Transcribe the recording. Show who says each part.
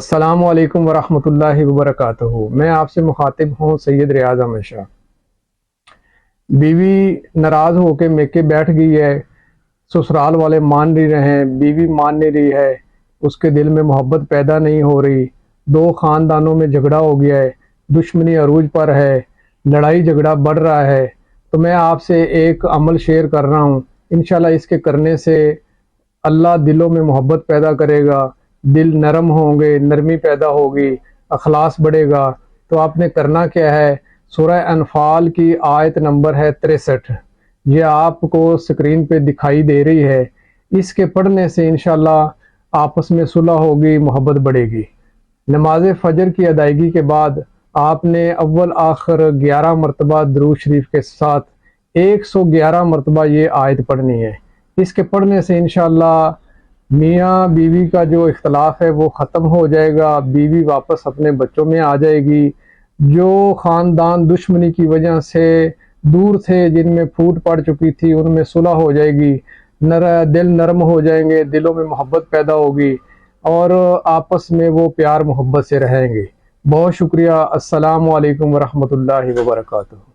Speaker 1: السلام علیکم ورحمۃ اللہ وبرکاتہ۔ میں آپ سے مخاطب ہوں سید ریاض احمد شاہ۔ بیوی ناراض ہو کے میکے بیٹھ گئی ہے، سسرال والے مان نہیں رہے ہیں، بیوی مان نہیں رہی ہے، اس کے دل میں محبت پیدا نہیں ہو رہی، دو خاندانوں میں جھگڑا ہو گیا ہے، دشمنی عروج پر ہے، لڑائی جھگڑا بڑھ رہا ہے۔ تو میں آپ سے ایک عمل شیئر کر رہا ہوں، انشاءاللہ اس کے کرنے سے اللہ دلوں میں محبت پیدا کرے گا، دل نرم ہوں گے، نرمی پیدا ہوگی، اخلاص بڑھے گا۔ تو آپ نے کرنا کیا ہے، سورہ انفال کی آیت نمبر ہے 63، یہ آپ کو سکرین پہ دکھائی دے رہی ہے۔ اس کے پڑھنے سے انشاءاللہ آپس میں صلح ہوگی، محبت بڑھے گی۔ نماز فجر کی ادائیگی کے بعد آپ نے اول آخر 11 مرتبہ درود شریف کے ساتھ 111 مرتبہ یہ آیت پڑھنی ہے۔ اس کے پڑھنے سے انشاءاللہ میاں بیوی کا جو اختلاف ہے وہ ختم ہو جائے گا، بیوی واپس اپنے بچوں میں آ جائے گی۔ جو خاندان دشمنی کی وجہ سے دور تھے، جن میں پھوٹ پڑ چکی تھی، ان میں صلح ہو جائے گی، دل نرم ہو جائیں گے، دلوں میں محبت پیدا ہوگی اور آپس میں وہ پیار محبت سے رہیں گے۔ بہت شکریہ۔ السلام علیکم ورحمۃ اللہ وبرکاتہ۔